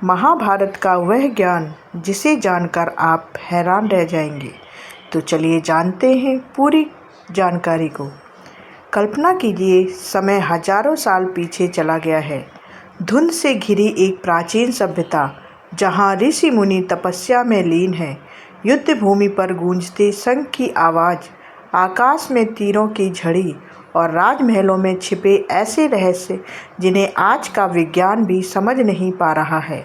महाभारत का वह ज्ञान जिसे जानकर आप हैरान रह जाएंगे। तो चलिए जानते हैं पूरी जानकारी को। कल्पना कीजिए, समय हजारों साल पीछे चला गया है। धुंध से घिरी एक प्राचीन सभ्यता जहां ऋषि मुनि तपस्या में लीन हैं। युद्ध भूमि पर गूंजती शंख की आवाज़, आकाश में तीरों की झड़ी और राजमहलों में छिपे ऐसे रहस्य जिन्हें आज का विज्ञान भी समझ नहीं पा रहा है।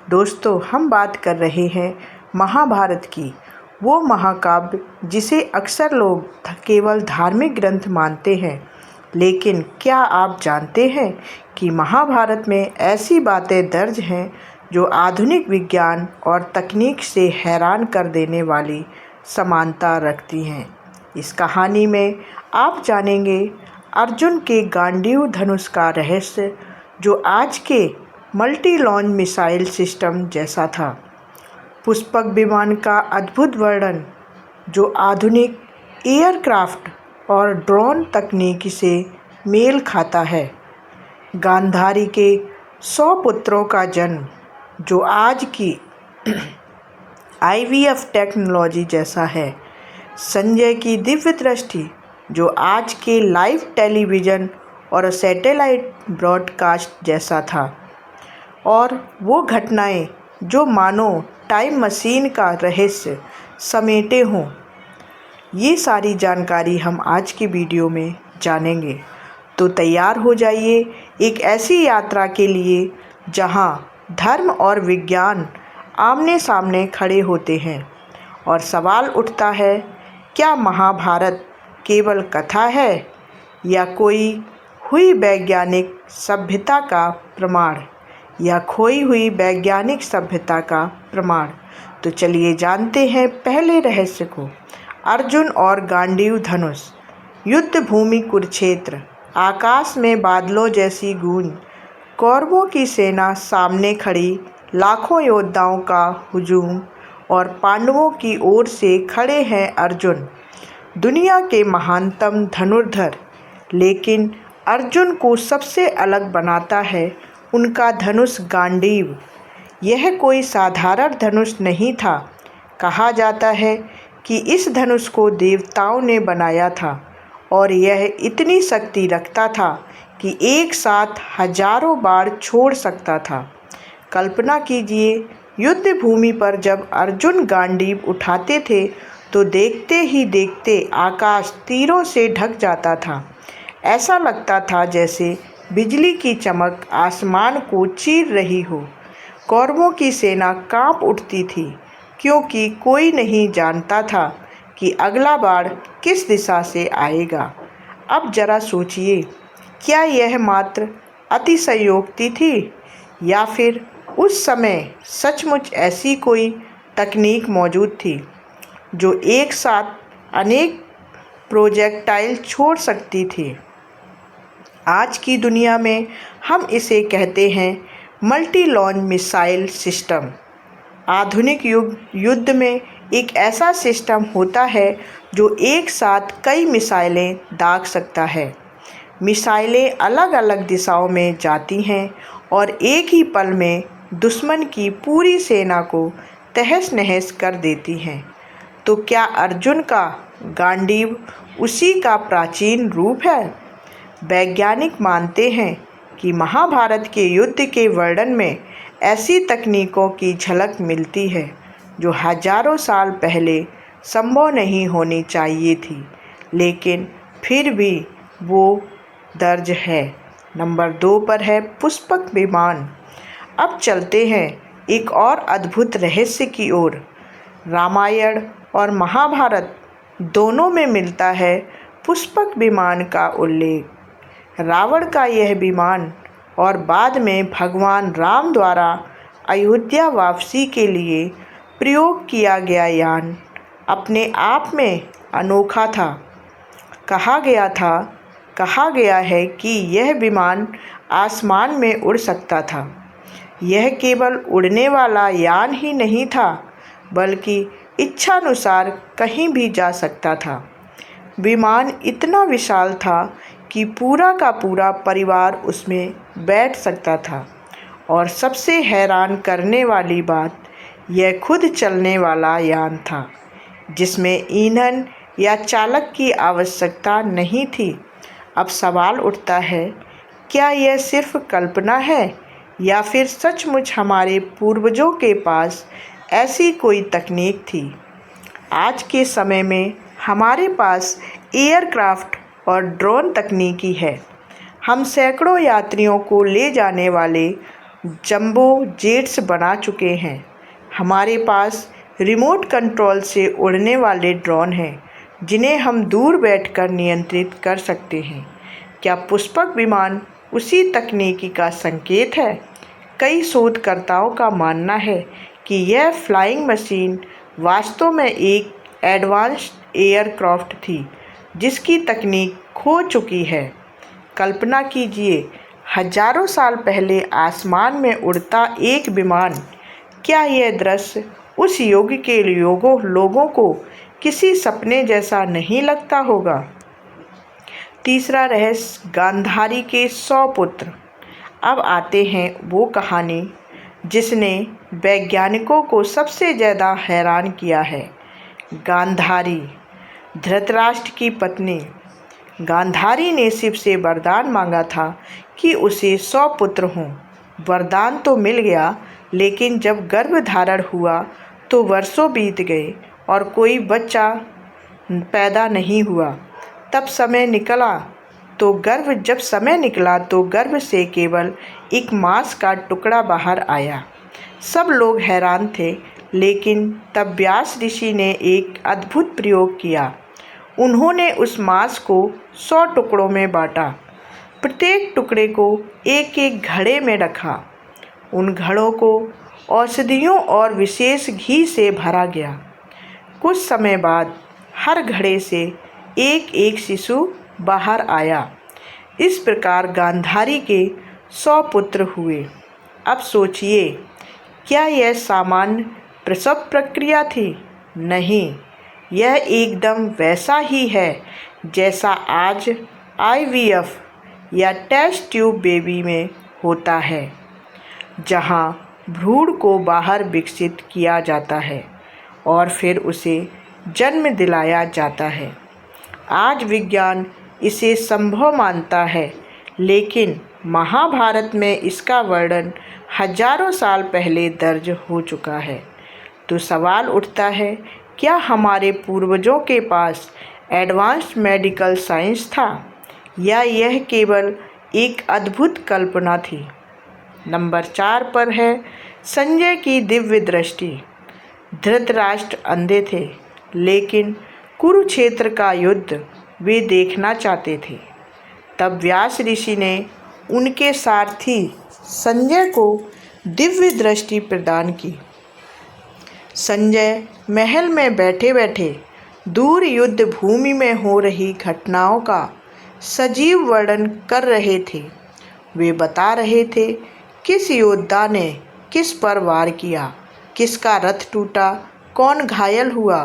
दोस्तों, हम बात कर रहे हैं महाभारत की, वो महाकाव्य जिसे अक्सर लोग केवल धार्मिक ग्रंथ मानते हैं। लेकिन क्या आप जानते हैं कि महाभारत में ऐसी बातें दर्ज हैं जो आधुनिक विज्ञान और तकनीक से हैरान कर देने वाली समानता रखती हैं। इस कहानी में आप जानेंगे अर्जुन के गांडीव धनुष का रहस्य, जो आज के मल्टी लॉन्च मिसाइल सिस्टम जैसा था। पुष्पक विमान का अद्भुत वर्णन, जो आधुनिक एयरक्राफ्ट और ड्रोन तकनीक से मेल खाता है। गांधारी के 100 पुत्रों का जन्म, जो आज की IVF टेक्नोलॉजी जैसा है। संजय की दिव्य दृष्टि, जो आज के लाइव टेलीविज़न और सैटेलाइट ब्रॉडकास्ट जैसा था। और वो घटनाएं जो मानो टाइम मशीन का रहस्य समेटे हों। ये सारी जानकारी हम आज की वीडियो में जानेंगे। तो तैयार हो जाइए एक ऐसी यात्रा के लिए जहां धर्म और विज्ञान आमने सामने खड़े होते हैं। और सवाल उठता है, क्या महाभारत केवल कथा है या कोई हुई वैज्ञानिक सभ्यता का प्रमाण, या खोई हुई वैज्ञानिक सभ्यता का प्रमाण? तो चलिए जानते हैं पहले रहस्य को। अर्जुन और गांडीव धनुष। युद्ध भूमि कुरुक्षेत्र। आकाश में बादलों जैसी गूंज। कौरवों की सेना सामने खड़ी, लाखों योद्धाओं का हुजूम, और पांडवों की ओर से खड़े हैं अर्जुन, दुनिया के महानतम धनुर्धर। लेकिन अर्जुन को सबसे अलग बनाता है उनका धनुष गांडीव। यह कोई साधारण धनुष नहीं था। कहा जाता है कि इस धनुष को देवताओं ने बनाया था और यह इतनी शक्ति रखता था कि एक साथ हजारों बार छोड़ सकता था। कल्पना कीजिए, युद्ध भूमि पर जब अर्जुन गांडीव उठाते थे तो देखते ही देखते आकाश तीरों से ढक जाता था। ऐसा लगता था जैसे बिजली की चमक आसमान को चीर रही हो। कौरवों की सेना कांप उठती थी, क्योंकि कोई नहीं जानता था कि अगला बाढ़ किस दिशा से आएगा। अब जरा सोचिए, क्या यह मात्र अतिशयोक्ति थी, या फिर उस समय सचमुच ऐसी कोई तकनीक मौजूद थी जो एक साथ अनेक प्रोजेक्टाइल छोड़ सकती थी? आज की दुनिया में हम इसे कहते हैं मल्टी लॉन्च मिसाइल सिस्टम। आधुनिक युद्ध में एक ऐसा सिस्टम होता है जो एक साथ कई मिसाइलें दाग सकता है। मिसाइलें अलग अलग दिशाओं में जाती हैं और एक ही पल में दुश्मन की पूरी सेना को तहस नहस कर देती हैं। तो क्या अर्जुन का गांडीव उसी का प्राचीन रूप है? वैज्ञानिक मानते हैं कि महाभारत के युद्ध के वर्णन में ऐसी तकनीकों की झलक मिलती है जो हजारों साल पहले संभव नहीं होनी चाहिए थी, लेकिन फिर भी वो दर्ज है। नंबर 2 पर है पुष्पक विमान। अब चलते हैं एक और अद्भुत रहस्य की ओर। रामायण और महाभारत दोनों में मिलता है पुष्पक विमान का उल्लेख। रावण का यह विमान और बाद में भगवान राम द्वारा अयोध्या वापसी के लिए प्रयोग किया गया यान अपने आप में अनोखा था। कहा गया है कि यह विमान आसमान में उड़ सकता था। यह केवल उड़ने वाला यान ही नहीं था, बल्कि इच्छानुसार कहीं भी जा सकता था। विमान इतना विशाल था कि पूरा का पूरा परिवार उसमें बैठ सकता था और सबसे हैरान करने वाली बात, यह खुद चलने वाला यान था जिसमें ईंधन या चालक की आवश्यकता नहीं थी। अब सवाल उठता है, क्या यह सिर्फ कल्पना है या फिर सचमुच हमारे पूर्वजों के पास ऐसी कोई तकनीक थी? आज के समय में हमारे पास एयरक्राफ्ट और ड्रोन तकनीकी है। हम सैकड़ों यात्रियों को ले जाने वाले जंबो जेट्स बना चुके हैं। हमारे पास रिमोट कंट्रोल से उड़ने वाले ड्रोन हैं जिन्हें हम दूर बैठकर नियंत्रित कर सकते हैं। क्या पुष्पक विमान उसी तकनीकी का संकेत है? कई शोधकर्ताओं का मानना है कि यह फ्लाइंग मशीन वास्तव में एक एडवांस्ड एयरक्राफ्ट थी जिसकी तकनीक खो चुकी है। कल्पना कीजिए, हजारों साल पहले आसमान में उड़ता एक विमान। क्या यह दृश्य उस युग के लोगों को किसी सपने जैसा नहीं लगता होगा? तीसरा रहस्य, गांधारी के 100 पुत्र। अब आते हैं वो कहानी जिसने वैज्ञानिकों को सबसे ज़्यादा हैरान किया है। गांधारी, धृतराष्ट्र की पत्नी। गांधारी ने शिव से वरदान मांगा था कि उसे 100 पुत्र हों। वरदान तो मिल गया, लेकिन जब गर्भधारण हुआ तो वर्षों बीत गए और कोई बच्चा पैदा नहीं हुआ। जब समय निकला तो गर्भ से केवल एक मांस का टुकड़ा बाहर आया। सब लोग हैरान थे, लेकिन तब व्यास ऋषि ने एक अद्भुत प्रयोग किया। उन्होंने उस मांस को 100 टुकड़ों में बांटा। प्रत्येक टुकड़े को एक एक घड़े में रखा। उन घड़ों को औषधियों और विशेष घी से भरा गया। कुछ समय बाद हर घड़े से एक एक शिशु बाहर आया। इस प्रकार गांधारी के 100 पुत्र हुए। अब सोचिए, क्या यह सामान्य प्रसव प्रक्रिया थी? नहीं, यह एकदम वैसा ही है जैसा आज IVF या टेस्ट ट्यूब बेबी में होता है, जहां भ्रूण को बाहर विकसित किया जाता है और फिर उसे जन्म दिलाया जाता है। आज विज्ञान इसे संभव मानता है, लेकिन महाभारत में इसका वर्णन हजारों साल पहले दर्ज हो चुका है। तो सवाल उठता है, क्या हमारे पूर्वजों के पास एडवांस्ड मेडिकल साइंस था या यह केवल एक अद्भुत कल्पना थी? नंबर 4 पर है संजय की दिव्य दृष्टि। धृतराष्ट्र अंधे थे, लेकिन कुरुक्षेत्र का युद्ध वे देखना चाहते थे। तब व्यास ऋषि ने उनके सारथी संजय को दिव्य दृष्टि प्रदान की। संजय महल में बैठे बैठे दूर युद्ध भूमि में हो रही घटनाओं का सजीव वर्णन कर रहे थे। वे बता रहे थे किस योद्धा ने किस पर वार किया, किसका रथ टूटा, कौन घायल हुआ।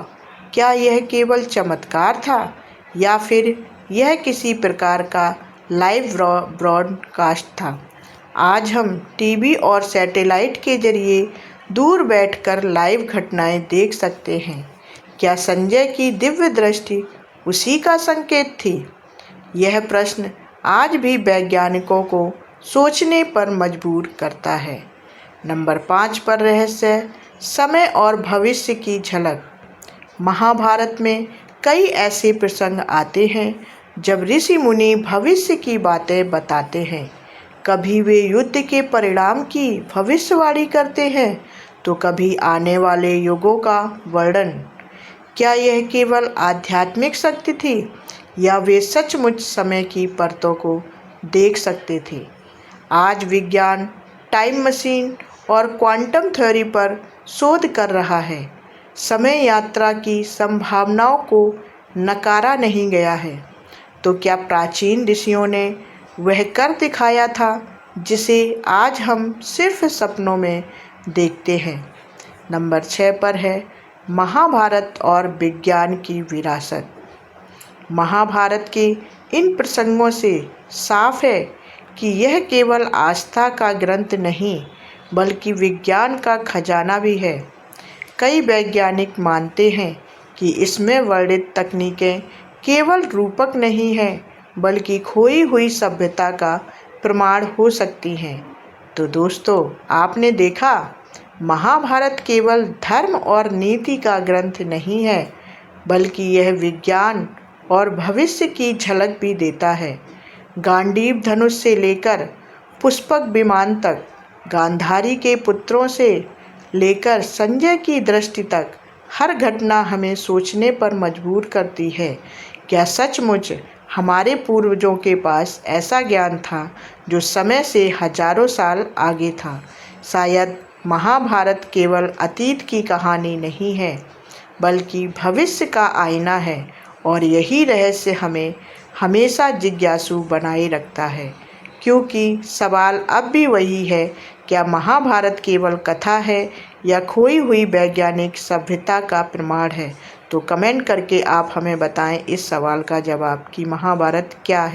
क्या यह केवल चमत्कार था या फिर यह किसी प्रकार का लाइव ब्रॉडकास्ट था? आज हम टीवी और सैटेलाइट के जरिए दूर बैठकर लाइव घटनाएं देख सकते हैं। क्या संजय की दिव्य दृष्टि उसी का संकेत थी? यह प्रश्न आज भी वैज्ञानिकों को सोचने पर मजबूर करता है। नंबर 5 पर रहस्य, समय और भविष्य की झलक। महाभारत में कई ऐसे प्रसंग आते हैं जब ऋषि मुनि भविष्य की बातें बताते हैं। कभी वे युद्ध के परिणाम की भविष्यवाणी करते हैं, तो कभी आने वाले युगों का वर्णन। क्या यह केवल आध्यात्मिक शक्ति थी या वे सचमुच समय की परतों को देख सकते थे? आज विज्ञान टाइम मशीन और क्वांटम थ्योरी पर शोध कर रहा है। समय यात्रा की संभावनाओं को नकारा नहीं गया है। तो क्या प्राचीन ऋषियों ने वह कर दिखाया था जिसे आज हम सिर्फ सपनों में देखते हैं? नंबर 6 पर है महाभारत और विज्ञान की विरासत। महाभारत के इन प्रसंगों से साफ है कि यह केवल आस्था का ग्रंथ नहीं, बल्कि विज्ञान का खजाना भी है। कई वैज्ञानिक मानते हैं कि इसमें वर्णित तकनीकें केवल रूपक नहीं हैं, बल्कि खोई हुई सभ्यता का प्रमाण हो सकती हैं। तो दोस्तों, आपने देखा, महाभारत केवल धर्म और नीति का ग्रंथ नहीं है, बल्कि यह विज्ञान और भविष्य की झलक भी देता है। गांडीव धनुष से लेकर पुष्पक विमान तक, गांधारी के पुत्रों से लेकर संजय की दृष्टि तक, हर घटना हमें सोचने पर मजबूर करती है। क्या सचमुच हमारे पूर्वजों के पास ऐसा ज्ञान था जो समय से हजारों साल आगे था? शायद महाभारत केवल अतीत की कहानी नहीं है, बल्कि भविष्य का आईना है, और यही रहस्य हमें हमेशा जिज्ञासु बनाए रखता है। क्योंकि सवाल अब भी वही है, क्या महाभारत केवल कथा है या खोई हुई वैज्ञानिक सभ्यता का प्रमाण है? तो कमेंट करके आप हमें बताएं इस सवाल का जवाब कि महाभारत क्या है।